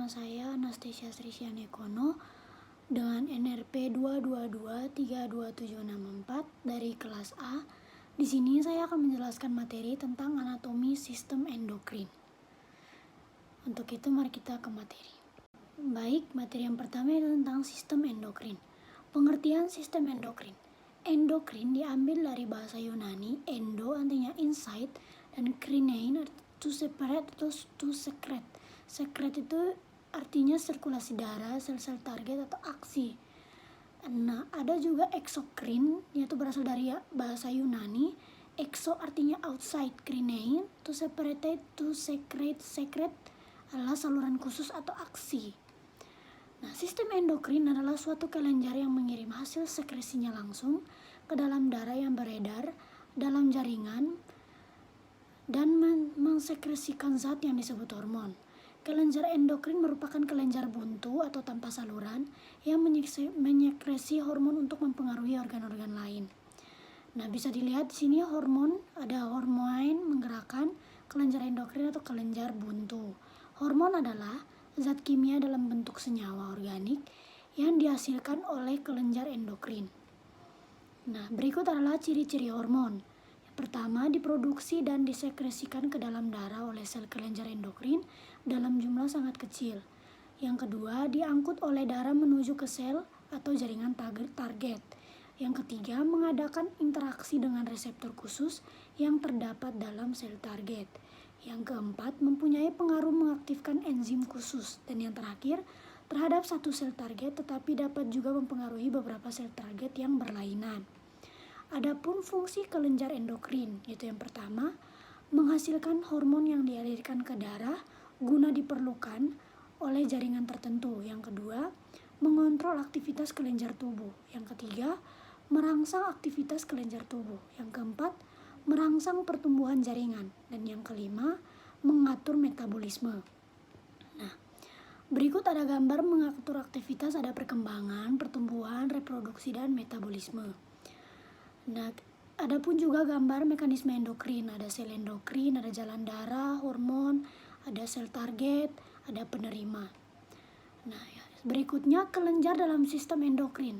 nama saya Anastasia Srisyanekono dengan NRP 222322764 dari kelas A. Di sini saya akan menjelaskan materi tentang anatomi sistem endokrin. Untuk itu mari kita ke materi. Baik, materi yang pertama adalah tentang sistem endokrin. Pengertian sistem endokrin. Endokrin diambil dari bahasa Yunani, endo artinya inside dan krinein to separate atau to secrete. Secrete itu artinya sirkulasi darah, sel-sel target atau aksi. Nah, ada juga exokrin, yaitu berasal dari bahasa Yunani. Exo artinya outside, krinein to separate, to secrete. Secrete adalah saluran khusus atau aksi. Nah, sistem endokrin adalah suatu kelenjar yang mengirim hasil sekresinya langsung ke dalam darah yang beredar dalam jaringan dan mensekresikan zat yang disebut hormon. Kelenjar endokrin merupakan kelenjar buntu atau tanpa saluran yang menyekresi hormon untuk mempengaruhi organ-organ lain. Nah, bisa dilihat di sini ada hormon menggerakkan kelenjar endokrin atau kelenjar buntu. Hormon adalah zat kimia dalam bentuk senyawa organik yang dihasilkan oleh kelenjar endokrin. Nah, berikut adalah ciri-ciri hormon. Pertama, diproduksi dan disekresikan ke dalam darah oleh sel kelenjar endokrin dalam jumlah sangat kecil. Yang kedua, diangkut oleh darah menuju ke sel atau jaringan target. Yang ketiga, mengadakan interaksi dengan reseptor khusus yang terdapat dalam sel target. Yang keempat, mempunyai pengaruh mengaktifkan enzim khusus. Dan yang terakhir, terhadap satu sel target tetapi dapat juga mempengaruhi beberapa sel target yang berlainan. Adapun fungsi kelenjar endokrin, yaitu yang pertama, menghasilkan hormon yang dialirkan ke darah guna diperlukan oleh jaringan tertentu. Yang kedua, mengontrol aktivitas kelenjar tubuh. Yang ketiga, merangsang aktivitas kelenjar tubuh. Yang keempat, merangsang pertumbuhan jaringan. Dan yang kelima, mengatur metabolisme. Nah, berikut ada gambar mengatur aktivitas, ada perkembangan, pertumbuhan, reproduksi, dan metabolisme. Nah, ada pun juga gambar mekanisme endokrin, ada sel endokrin, ada jalan darah, hormon, ada sel target, ada penerima. Nah, berikutnya kelenjar dalam sistem endokrin.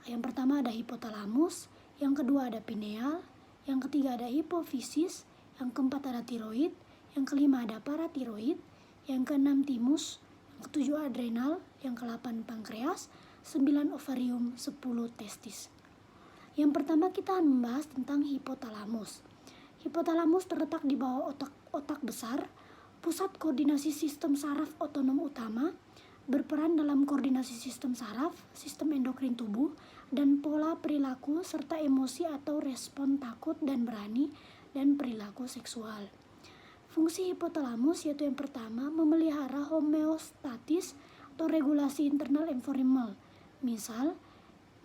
Yang pertama ada hipotalamus, yang kedua ada pineal, yang ketiga ada hipofisis, yang keempat ada tiroid, yang kelima ada paratiroid, yang keenam timus, yang ketujuh adrenal, yang kedelapan pankreas, 9 ovarium, 10 testis. Yang pertama kita membahas tentang hipotalamus. Hipotalamus terletak di bawah otak besar, pusat koordinasi sistem saraf otonom utama, berperan dalam koordinasi sistem saraf, sistem endokrin tubuh, dan pola perilaku serta emosi atau respon takut dan berani, dan perilaku seksual. Fungsi hipotalamus yaitu yang pertama, memelihara homeostatis atau regulasi internal environmental. Misal,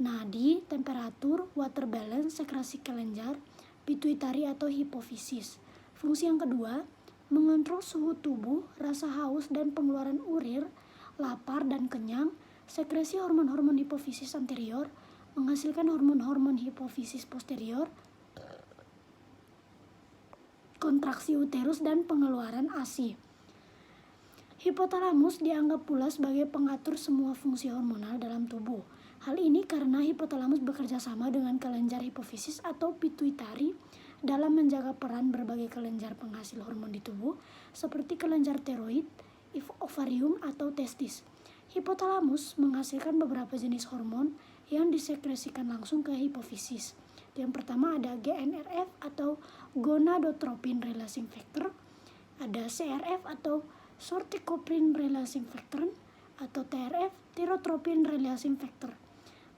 nadi, temperatur, water balance, sekresi kelenjar, pituitari atau hipofisis. Fungsi yang kedua, mengontrol suhu tubuh, rasa haus dan pengeluaran urir, lapar dan kenyang, sekresi hormon-hormon hipofisis anterior, menghasilkan hormon-hormon hipofisis posterior, kontraksi uterus dan pengeluaran ASI. Hipotalamus dianggap pula sebagai pengatur semua fungsi hormonal dalam tubuh. Hal ini karena hipotalamus bekerja sama dengan kelenjar hipofisis atau pituitari dalam menjaga peran berbagai kelenjar penghasil hormon di tubuh seperti kelenjar tiroid, ovarium atau testis. Hipotalamus menghasilkan beberapa jenis hormon yang disekresikan langsung ke hipofisis. Yang pertama ada GnRF atau gonadotropin releasing factor, ada CRF atau sorticoprin releasing factor, atau TRF, tyrotropin releasing factor.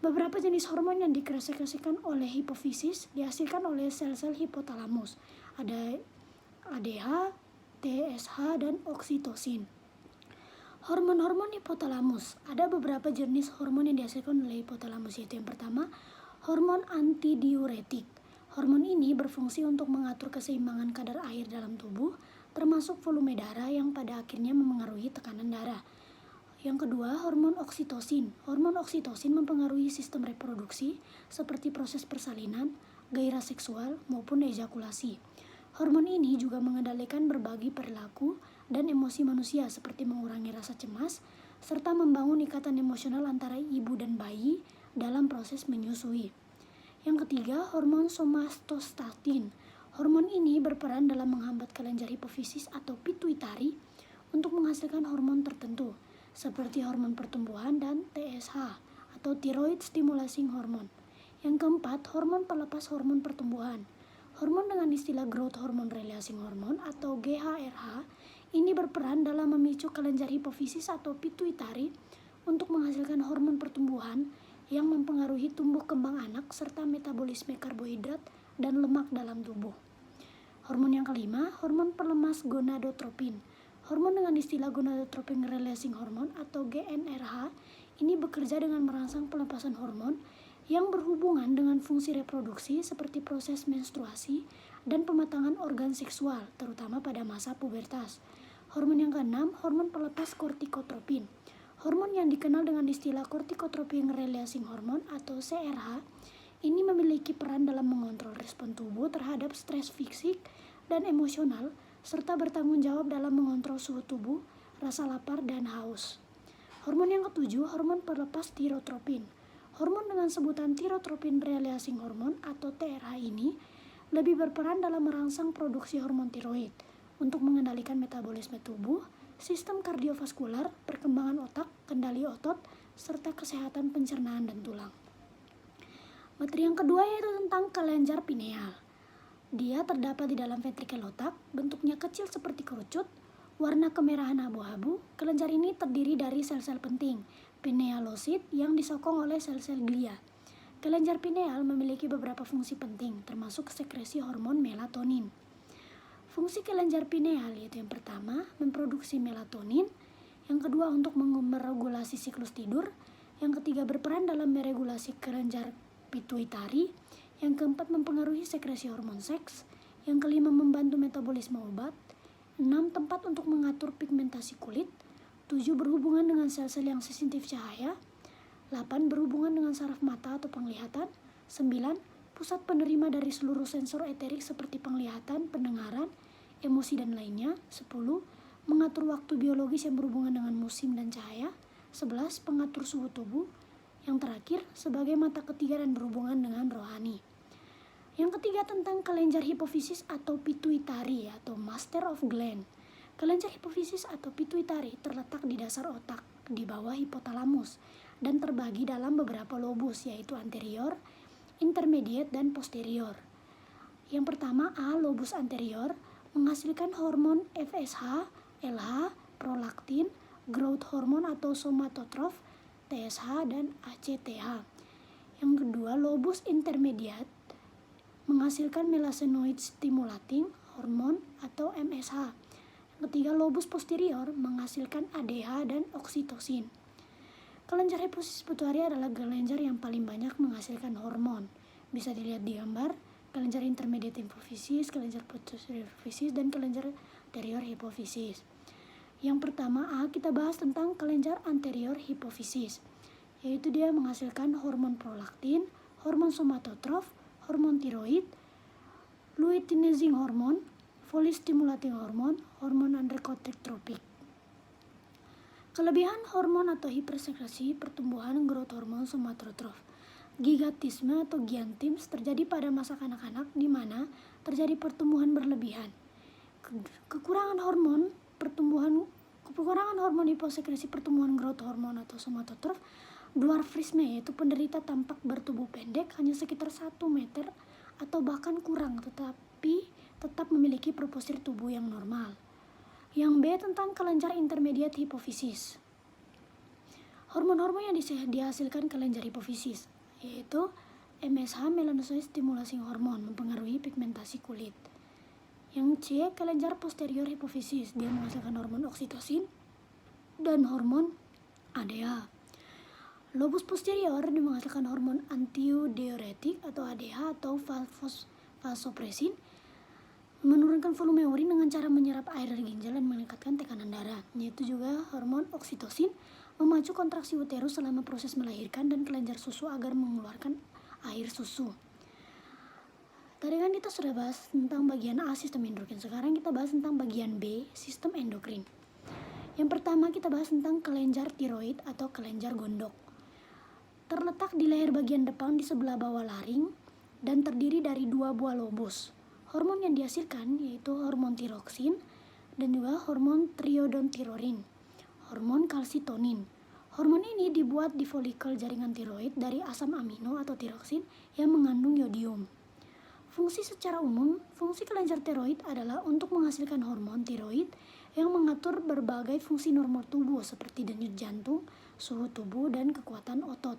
Beberapa jenis hormon yang disekresikan oleh hipofisis dihasilkan oleh sel-sel hipotalamus. Ada ADH, TSH, dan oksitosin. Hormon-hormon hipotalamus. Ada beberapa jenis hormon yang dihasilkan oleh hipotalamus, yaitu yang pertama, hormon antidiuretik. Hormon ini berfungsi untuk mengatur keseimbangan kadar air dalam tubuh, termasuk volume darah yang pada akhirnya memengaruhi tekanan darah. Yang kedua, hormon oksitosin. Hormon oksitosin mempengaruhi sistem reproduksi seperti proses persalinan, gairah seksual, maupun ejakulasi. Hormon ini juga mengendalikan berbagai perilaku dan emosi manusia seperti mengurangi rasa cemas, serta membangun ikatan emosional antara ibu dan bayi dalam proses menyusui. Yang ketiga, hormon somatostatin. Hormon ini berperan dalam menghambat kelenjar hipofisis atau pituitari untuk menghasilkan hormon tertentu, seperti hormon pertumbuhan dan TSH atau thyroid stimulating hormone. Yang keempat, hormon pelepas hormon pertumbuhan. Hormon dengan istilah growth hormone releasing hormone atau GHRH ini berperan dalam memicu kelenjar hipofisis atau pituitari untuk menghasilkan hormon pertumbuhan yang mempengaruhi tumbuh kembang anak serta metabolisme karbohidrat dan lemak dalam tubuh. Hormon yang kelima, hormon pelemas gonadotropin. Hormon dengan istilah gonadotropin releasing hormone atau GnRH ini bekerja dengan merangsang pelepasan hormon yang berhubungan dengan fungsi reproduksi seperti proses menstruasi dan pematangan organ seksual, terutama pada masa pubertas. Hormon yang keenam, hormon pelepas kortikotropin. Hormon yang dikenal dengan istilah kortikotropin releasing hormone atau CRH ini memiliki peran dalam mengontrol respon tubuh terhadap stres fisik dan emosional, serta bertanggung jawab dalam mengontrol suhu tubuh, rasa lapar, dan haus. Hormon yang ketujuh, hormon pelepas tirotropin. Hormon dengan sebutan tirotropin releasing hormone atau TRH ini lebih berperan dalam merangsang produksi hormon tiroid untuk mengendalikan metabolisme tubuh, sistem kardiovaskular, perkembangan otak, kendali otot, serta kesehatan pencernaan dan tulang. Materi yang kedua yaitu tentang kelenjar pineal. Dia terdapat di dalam ventrikel otak, bentuknya kecil seperti kerucut, warna kemerahan abu-abu. Kelenjar ini terdiri dari sel-sel penting, pinealosit, yang disokong oleh sel-sel glia. Kelenjar pineal memiliki beberapa fungsi penting, termasuk sekresi hormon melatonin. Fungsi kelenjar pineal yaitu yang pertama, memproduksi melatonin, yang kedua untuk meregulasi siklus tidur, yang ketiga berperan dalam meregulasi kelenjar pituitari, yang keempat mempengaruhi sekresi hormon seks, yang kelima membantu metabolisme obat, 6 tempat untuk mengatur pigmentasi kulit, 7 berhubungan dengan sel-sel yang sensitif cahaya, 8 berhubungan dengan saraf mata atau penglihatan, 9 pusat penerima dari seluruh sensor eterik seperti penglihatan, pendengaran, emosi dan lainnya, 10 mengatur waktu biologis yang berhubungan dengan musim dan cahaya, 11 pengatur suhu tubuh, yang terakhir sebagai mata ketiga dan berhubungan dengan rohani. Yang ketiga tentang kelenjar hipofisis atau pituitari atau master of gland. Kelenjar hipofisis atau pituitari terletak di dasar otak di bawah hipotalamus dan terbagi dalam beberapa lobus yaitu anterior, intermediate, dan posterior. Yang pertama A, lobus anterior menghasilkan hormon FSH, LH, prolaktin, growth hormone atau somatotroph, TSH, dan ACTH. Yang kedua, lobus intermediate menghasilkan melanocyte stimulating hormone atau MSH. Yang ketiga, lobus posterior menghasilkan ADH dan oksitosin. Kelenjar hipofisis pituitari adalah kelenjar yang paling banyak menghasilkan hormon. Bisa dilihat di gambar kelenjar intermediate hipofisis, kelenjar posterior hipofisis, dan kelenjar anterior hipofisis. Yang pertama A, kita bahas tentang kelenjar anterior hipofisis, yaitu dia menghasilkan hormon prolaktin, hormon somatotroph, hormon tiroid, luteinizing hormone, follicle stimulating hormone, hormon androcorticotropin. Kelebihan hormon atau hipersekresi pertumbuhan growth hormone somatotroph. Gigantisme atau giantims terjadi pada masa kanak-kanak di mana terjadi pertumbuhan berlebihan. Kekurangan hormon hiposekresi pertumbuhan growth hormone atau somatotroph. Dwarfisme yaitu penderita tampak bertubuh pendek hanya sekitar 1 meter atau bahkan kurang tetapi tetap memiliki proporsi tubuh yang normal. Yang B tentang kelenjar intermediate hipofisis. Hormon-hormon yang dihasilkan kelenjar hipofisis yaitu MSH, melanocyte stimulating hormone, mempengaruhi pigmentasi kulit. Yang C, kelenjar posterior hipofisis, dia menghasilkan hormon oksitosin dan hormon ADH. Lobus posterior dia menghasilkan hormon antidiuretik atau ADH atau vasopressin, menurunkan volume urin dengan cara menyerap air dari ginjal dan meningkatkan tekanan darah. Yaitu juga hormon oksitosin memacu kontraksi uterus selama proses melahirkan dan kelenjar susu agar mengeluarkan air susu. Tadi kan kita sudah bahas tentang bagian A, sistem endokrin. Sekarang kita bahas tentang bagian B, sistem endokrin. Yang pertama kita bahas tentang kelenjar tiroid atau kelenjar gondok. Terletak di leher bagian depan di sebelah bawah laring dan terdiri dari 2 buah lobus. Hormon yang dihasilkan yaitu hormon tiroksin dan juga hormon triodontironin, hormon kalsitonin. Hormon ini dibuat di folikel jaringan tiroid dari asam amino atau tiroksin yang mengandung yodium. Fungsi secara umum, fungsi kelenjar tiroid adalah untuk menghasilkan hormon tiroid yang mengatur berbagai fungsi normal tubuh seperti denyut jantung, suhu tubuh, dan kekuatan otot.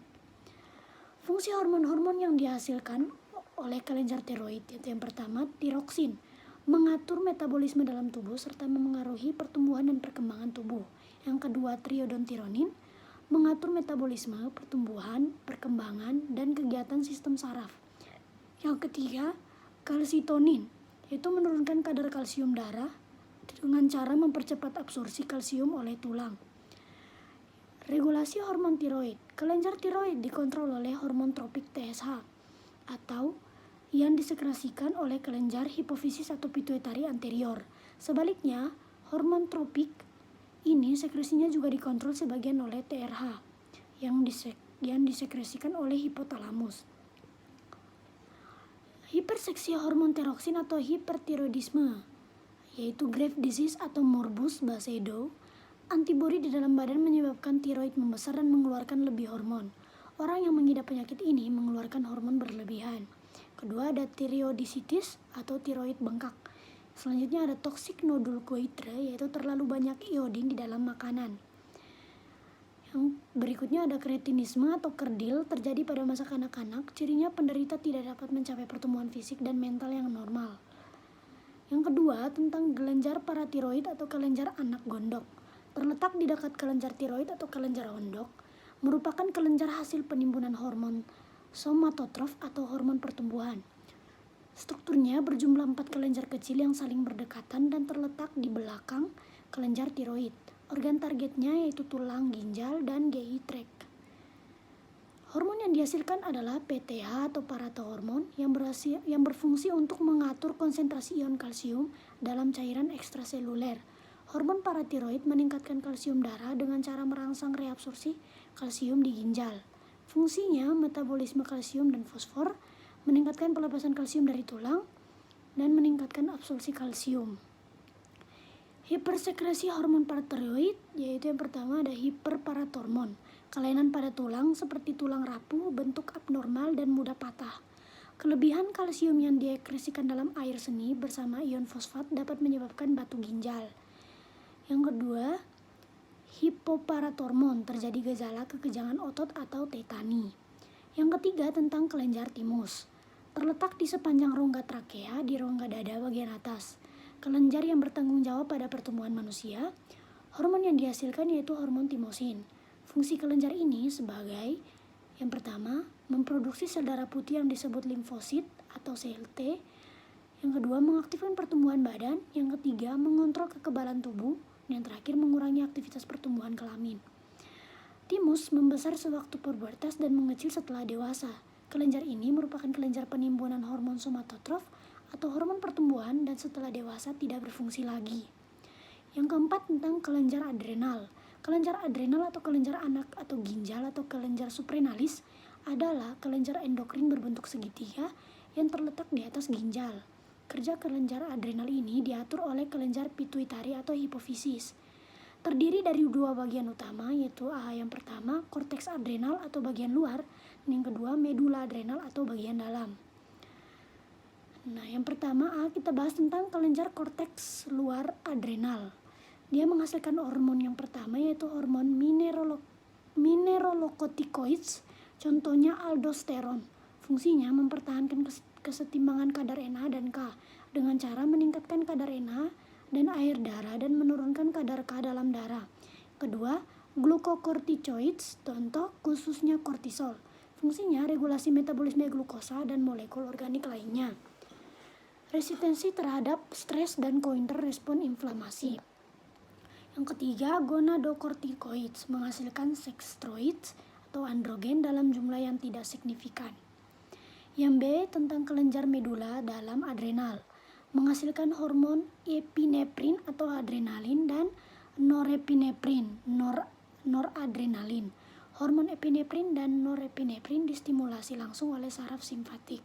Fungsi hormon-hormon yang dihasilkan oleh kelenjar tiroid yaitu yang pertama tiroksin, mengatur metabolisme dalam tubuh serta memengaruhi pertumbuhan dan perkembangan tubuh. Yang kedua triodontironin, mengatur metabolisme, pertumbuhan, perkembangan, dan kegiatan sistem saraf. Yang ketiga kalsitonin, yaitu menurunkan kadar kalsium darah dengan cara mempercepat absorpsi kalsium oleh tulang. Regulasi hormon tiroid. Kelenjar tiroid dikontrol oleh hormon tropik TSH atau yang disekresikan oleh kelenjar hipofisis atau pituitari anterior. Sebaliknya, hormon tropik ini sekresinya juga dikontrol sebagian oleh TRH yang disekresikan oleh hipotalamus. Hiperseksi hormon tiroksin atau hipertiroidisme, yaitu Graves' disease atau morbus Basedow. Antibodi di dalam badan menyebabkan tiroid membesar dan mengeluarkan lebih hormon. Orang yang mengidap penyakit ini mengeluarkan hormon berlebihan. Kedua ada tiroidisitis atau tiroid bengkak. Selanjutnya ada toxic nodule goitre, yaitu terlalu banyak iodin di dalam makanan. Yang berikutnya ada kretinisme atau kerdil, terjadi pada masa kanak-kanak. Cirinya penderita tidak dapat mencapai pertumbuhan fisik dan mental yang normal. Yang kedua tentang kelenjar paratiroid atau kelenjar anak gondok. Terletak di dekat kelenjar tiroid atau kelenjar gondok, merupakan kelenjar hasil penimbunan hormon somatotrof atau hormon pertumbuhan. Strukturnya berjumlah 4 kelenjar kecil yang saling berdekatan dan terletak di belakang kelenjar tiroid. Organ targetnya yaitu tulang, ginjal, dan GI tract. Hormon yang dihasilkan adalah PTH atau paratohormon yang berfungsi untuk mengatur konsentrasi ion kalsium dalam cairan ekstraseluler. Hormon paratiroid meningkatkan kalsium darah dengan cara merangsang reabsorpsi kalsium di ginjal. Fungsinya metabolisme kalsium dan fosfor, meningkatkan pelepasan kalsium dari tulang, dan meningkatkan absorpsi kalsium. Hipersekresi hormon paratiroid, yaitu yang pertama ada hiperparathormon, kelainan pada tulang seperti tulang rapuh, bentuk abnormal, dan mudah patah. Kelebihan kalsium yang diekskresikan dalam air seni bersama ion fosfat dapat menyebabkan batu ginjal. Yang kedua, hipoparathormon, terjadi gejala kekejangan otot atau tetani. Yang ketiga tentang kelenjar timus, terletak di sepanjang rongga trakea di rongga dada bagian atas. Kelenjar yang bertanggung jawab pada pertumbuhan manusia. Hormon yang dihasilkan yaitu hormon timosin. Fungsi kelenjar ini sebagai yang pertama, memproduksi sel darah putih yang disebut limfosit atau sel T. Yang kedua, mengaktifkan pertumbuhan badan. Yang ketiga, mengontrol kekebalan tubuh. Yang terakhir, mengurangi aktivitas pertumbuhan kelamin. Timus membesar sewaktu pubertas dan mengecil setelah dewasa. Kelenjar ini merupakan kelenjar penimbunan hormon somatotrof atau hormon pertumbuhan dan setelah dewasa tidak berfungsi lagi. Yang keempat tentang kelenjar adrenal. Kelenjar adrenal atau kelenjar anak atau ginjal atau kelenjar suprenalis adalah kelenjar endokrin berbentuk segitiga yang terletak di atas ginjal. Kerja kelenjar adrenal ini diatur oleh kelenjar pituitari atau hipofisis. Terdiri dari 2 bagian utama, yaitu yang pertama korteks adrenal atau bagian luar, dan yang kedua medula adrenal atau bagian dalam. Nah, yang pertama kita bahas tentang kelenjar korteks luar adrenal. Dia menghasilkan hormon yang pertama yaitu hormon mineralocorticoids, contohnya aldosteron. Fungsinya mempertahankan kesetimbangan kadar NA dan K dengan cara meningkatkan kadar NA dan air darah dan menurunkan kadar K dalam darah. Kedua, glucocorticoids, contoh khususnya kortisol. Fungsinya regulasi metabolisme glukosa dan molekul organik lainnya. Resistensi terhadap stres dan counter respon inflamasi. Yang ketiga, gonadocorticoids menghasilkan sex steroids atau androgen dalam jumlah yang tidak signifikan. Yang B tentang kelenjar medula dalam adrenal, menghasilkan hormon epinefrin atau adrenalin dan norepinefrin, noradrenalin. Hormon epinefrin dan norepinefrin distimulasi langsung oleh saraf simpatik.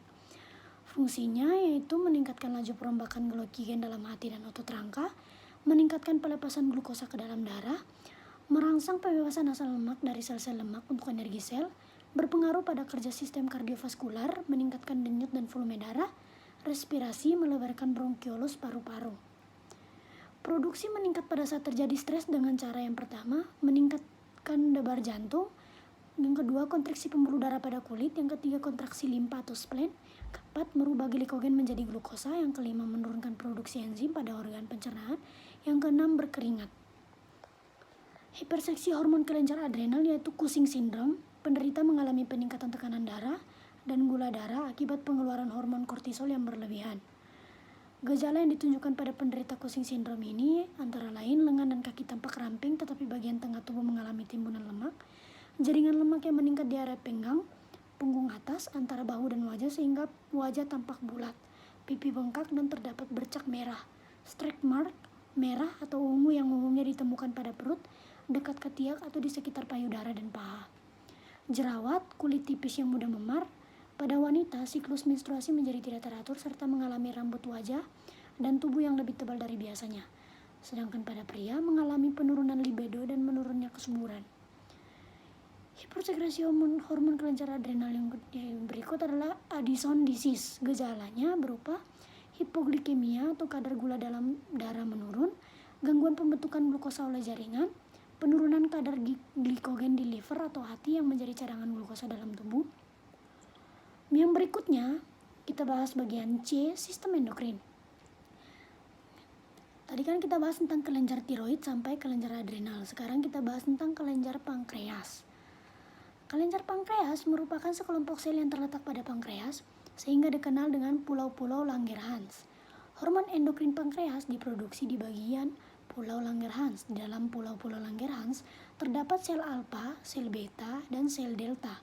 Fungsinya yaitu meningkatkan laju perombakan glikogen dalam hati dan otot rangka, meningkatkan pelepasan glukosa ke dalam darah, merangsang pembebasan asam lemak dari sel-sel lemak untuk energi sel, berpengaruh pada kerja sistem kardiovaskular, meningkatkan denyut dan volume darah, respirasi, melebarkan bronkiolus paru-paru. Produksi meningkat pada saat terjadi stres dengan cara yang pertama, meningkatkan debar jantung, yang kedua kontraksi pembuluh darah pada kulit, yang ketiga kontraksi limpa atau spleen, keempat merubah glikogen menjadi glukosa, yang kelima menurunkan produksi enzim pada organ pencernaan, yang keenam berkeringat. Hiperseksi hormon kelenjar adrenal yaitu Cushing syndrome. Penderita mengalami peningkatan tekanan darah dan gula darah akibat pengeluaran hormon kortisol yang berlebihan. Gejala yang ditunjukkan pada penderita Cushing syndrome ini antara lain lengan dan kaki tampak ramping tetapi bagian tengah tubuh mengalami timbunan lemak, jaringan lemak yang meningkat di area pinggang, punggung atas, antara bahu dan wajah sehingga wajah tampak bulat, pipi bengkak dan terdapat bercak merah, stretch mark merah atau ungu yang umumnya ditemukan pada perut, dekat ketiak atau di sekitar payudara dan paha. Jerawat, kulit tipis yang mudah memar. Pada wanita, siklus menstruasi menjadi tidak teratur serta mengalami rambut wajah dan tubuh yang lebih tebal dari biasanya. Sedangkan pada pria mengalami penurunan libido dan menurunnya kesuburan. Hipersekresi hormon kelenjar adrenal yang berikut adalah Addison disease. Gejalanya berupa hipoglikemia atau kadar gula dalam darah menurun, gangguan pembentukan glukosa oleh jaringan, penurunan kadar glikogen di liver atau hati yang menjadi cadangan glukosa dalam tubuh. Yang berikutnya, kita bahas bagian C, sistem endokrin. Tadi kan kita bahas tentang kelenjar tiroid sampai kelenjar adrenal. Sekarang kita bahas tentang kelenjar pankreas. Kelenjar pankreas merupakan sekelompok sel yang terletak pada pankreas, sehingga dikenal dengan pulau-pulau Langerhans. Hormon endokrin pankreas diproduksi di bagian Pulau Langerhans. Di dalam pulau-pulau Langerhans terdapat sel alfa, sel beta, dan sel delta.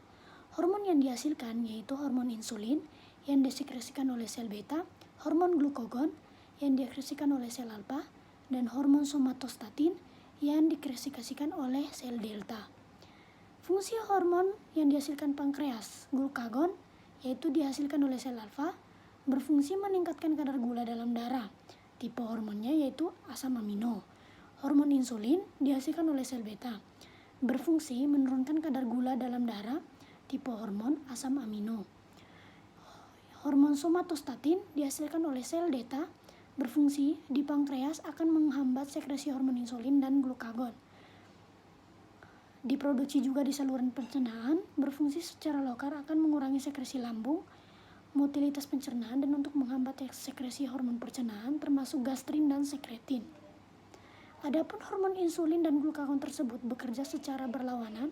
Hormon yang dihasilkan yaitu hormon insulin yang disekresikan oleh sel beta, hormon glukagon yang diekskresikan oleh sel alfa, dan hormon somatostatin yang diekskresikan oleh sel delta. Fungsi hormon yang dihasilkan pankreas, glukagon, yaitu dihasilkan oleh sel alfa, berfungsi meningkatkan kadar gula dalam darah. Tipe hormonnya yaitu asam amino. Hormon insulin dihasilkan oleh sel beta, berfungsi menurunkan kadar gula dalam darah. Tipe hormon asam amino. Hormon somatostatin dihasilkan oleh sel delta, berfungsi di pankreas akan menghambat sekresi hormon insulin dan glukagon. Diproduksi juga di saluran pencernaan, berfungsi secara lokal akan mengurangi sekresi lambung, motilitas pencernaan, dan untuk menghambat sekresi hormon pencernaan termasuk gastrin dan sekretin. Adapun hormon insulin dan glukagon tersebut bekerja secara berlawanan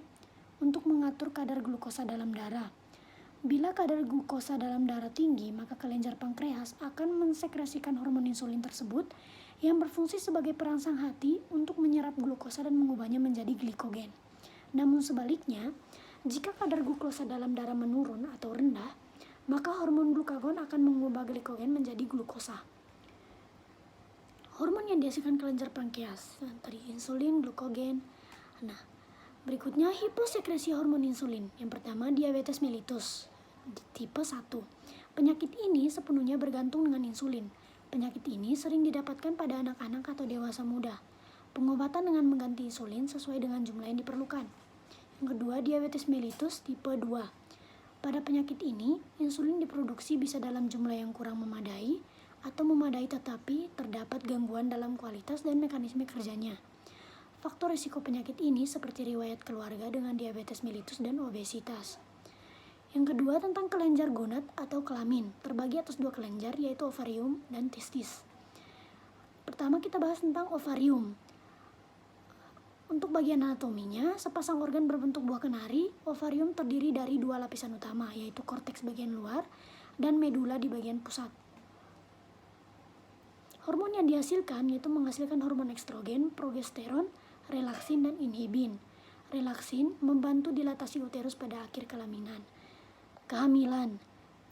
untuk mengatur kadar glukosa dalam darah. Bila kadar glukosa dalam darah tinggi, maka kelenjar pankreas akan mensekresikan hormon insulin tersebut yang berfungsi sebagai perangsang hati untuk menyerap glukosa dan mengubahnya menjadi glikogen. Namun sebaliknya, jika kadar glukosa dalam darah menurun atau rendah, maka hormon glukagon akan mengubah glikogen menjadi glukosa. Hormon yang dihasilkan kelenjar pankreas, tadi insulin, glukogen. Nah, berikutnya hiposekresi hormon insulin. Yang pertama, diabetes mellitus tipe 1. Penyakit ini sepenuhnya bergantung dengan insulin. Penyakit ini sering didapatkan pada anak-anak atau dewasa muda. Pengobatan dengan mengganti insulin sesuai dengan jumlah yang diperlukan. Yang kedua, diabetes mellitus tipe 2. Pada penyakit ini, insulin diproduksi bisa dalam jumlah yang kurang memadai atau memadai tetapi terdapat gangguan dalam kualitas dan mekanisme kerjanya. Faktor risiko penyakit ini seperti riwayat keluarga dengan diabetes mellitus dan obesitas. Yang kedua, tentang kelenjar gonad atau kelamin, terbagi atas 2 kelenjar yaitu ovarium dan testis. Pertama kita bahas tentang ovarium. Untuk bagian anatominya, sepasang organ berbentuk buah kenari. Ovarium terdiri dari 2 lapisan utama, yaitu korteks bagian luar dan medula di bagian pusat. Hormon yang dihasilkan yaitu menghasilkan hormon estrogen, progesteron, relaksin, dan inhibin. Relaksin membantu dilatasi uterus pada akhir kelaminan. Kehamilan.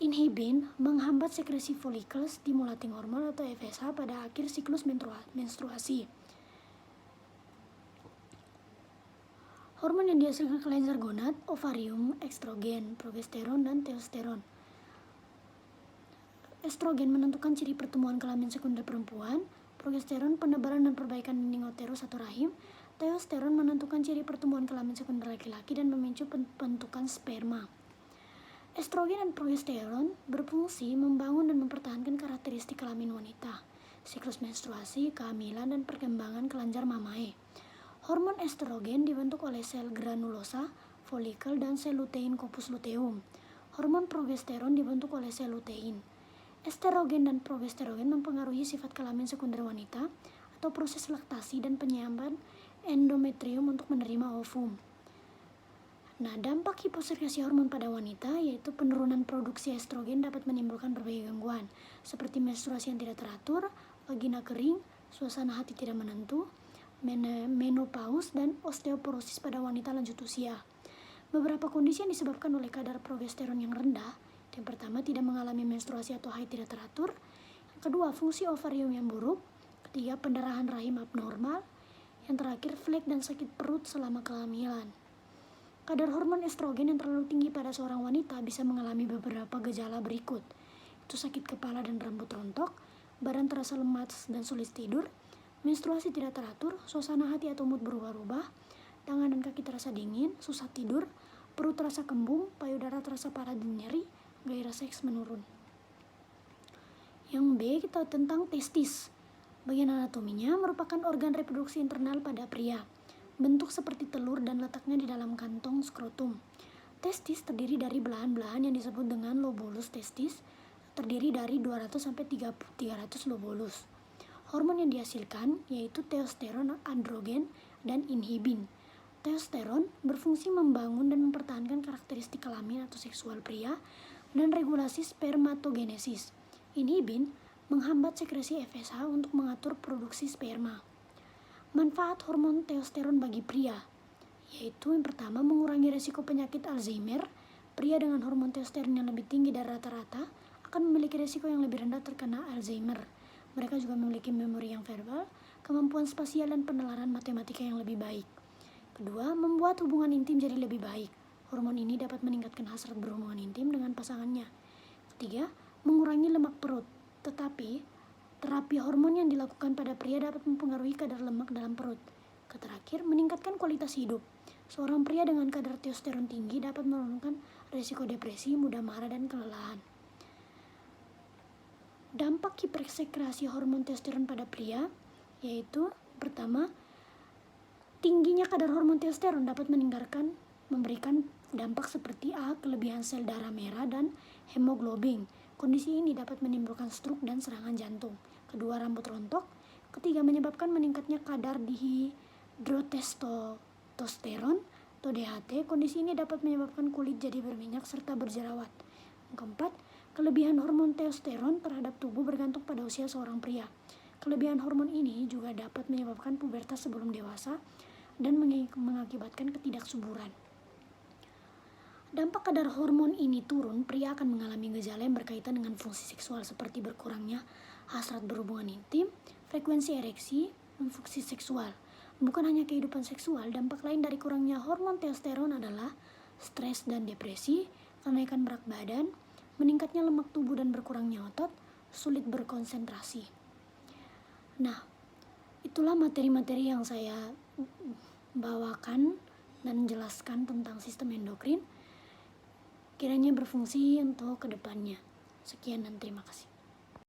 Inhibin menghambat sekresi follicle stimulating hormone atau FSH pada akhir siklus menstruasi. Hormon yang dihasilkan kelenjar gonad, ovarium, estrogen, progesteron, dan testosteron. Estrogen menentukan ciri pertumbuhan kelamin sekunder perempuan, progesteron penebalan dan perbaikan dinding uterus atau rahim, testosteron menentukan ciri pertumbuhan kelamin sekunder laki-laki dan memicu pembentukan sperma. Estrogen dan progesteron berfungsi membangun dan mempertahankan karakteristik kelamin wanita, siklus menstruasi, kehamilan, dan perkembangan kelenjar mamae. Hormon estrogen dibentuk oleh sel granulosa, folikel, dan sel lutein corpus luteum. Hormon progesteron dibentuk oleh sel lutein. Estrogen dan progesteron mempengaruhi sifat kelamin sekunder wanita atau proses laktasi dan penyiapan endometrium untuk menerima ovum. Nah, dampak hiposekresi hormon pada wanita yaitu penurunan produksi estrogen dapat menimbulkan berbagai gangguan seperti menstruasi yang tidak teratur, vagina kering, suasana hati tidak menentu, menopause, dan osteoporosis pada wanita lanjut usia. Beberapa kondisi yang disebabkan oleh kadar progesteron yang rendah. Yang pertama, tidak mengalami menstruasi atau haid tidak teratur. Yang kedua, fungsi ovarium yang buruk. Ketiga, pendarahan rahim abnormal. Yang terakhir, flek dan sakit perut selama kehamilan. Kadar hormon estrogen yang terlalu tinggi pada seorang wanita bisa mengalami beberapa gejala berikut. Itu sakit kepala dan rambut rontok, badan terasa lemas dan sulit tidur, menstruasi tidak teratur, suasana hati atau mood berubah-ubah, tangan dan kaki terasa dingin, susah tidur, perut terasa kembung, payudara terasa parah dan nyeri, gairah seks menurun. Yang B, kita tentang testis. Bagian anatominya merupakan organ reproduksi internal pada pria. Bentuk seperti telur dan letaknya di dalam kantong skrotum. Testis terdiri dari belahan-belahan yang disebut dengan lobulus testis, terdiri dari 200-300 lobulus. Hormon yang dihasilkan yaitu testosteron, androgen, dan inhibin. Testosteron berfungsi membangun dan mempertahankan karakteristik kelamin atau seksual pria dan regulasi spermatogenesis. Inhibin menghambat sekresi FSH untuk mengatur produksi sperma. Manfaat hormon testosteron bagi pria yaitu yang pertama, mengurangi resiko penyakit Alzheimer. Pria dengan hormon testosteron yang lebih tinggi dari rata-rata akan memiliki resiko yang lebih rendah terkena Alzheimer. Mereka juga memiliki memori yang verbal, kemampuan spasial, dan penalaran matematika yang lebih baik. Kedua, membuat hubungan intim jadi lebih baik. Hormon ini dapat meningkatkan hasrat berhubungan intim dengan pasangannya. Ketiga, mengurangi lemak perut. Tetapi terapi hormon yang dilakukan pada pria dapat mempengaruhi kadar lemak dalam perut. Terakhir, meningkatkan kualitas hidup. Seorang pria dengan kadar testosteron tinggi dapat menurunkan risiko depresi, mudah marah, dan kelelahan. Dampak hipersekresi hormon testosteron pada pria yaitu pertama, tingginya kadar hormon testosteron dapat memberikan dampak seperti kelebihan sel darah merah dan hemoglobin. Kondisi ini dapat menimbulkan stroke dan serangan jantung. Kedua, rambut rontok. Ketiga, menyebabkan meningkatnya kadar dihidrotestosteron atau DHT. Kondisi ini dapat menyebabkan kulit jadi berminyak serta berjerawat. Keempat, kelebihan hormon testosteron terhadap tubuh bergantung pada usia seorang pria. Kelebihan hormon ini juga dapat menyebabkan pubertas sebelum dewasa dan mengakibatkan ketidaksuburan. Dampak kadar hormon ini turun, pria akan mengalami gejala yang berkaitan dengan fungsi seksual seperti berkurangnya hasrat berhubungan intim, frekuensi ereksi, dan fungsi seksual. Bukan hanya kehidupan seksual, dampak lain dari kurangnya hormon testosteron adalah stres dan depresi, kenaikan berat badan, meningkatnya lemak tubuh dan berkurangnya otot, sulit berkonsentrasi. Nah, itulah materi-materi yang saya bawakan dan jelaskan tentang sistem endokrin. Kiranya berfungsi untuk kedepannya. Sekian dan terima kasih.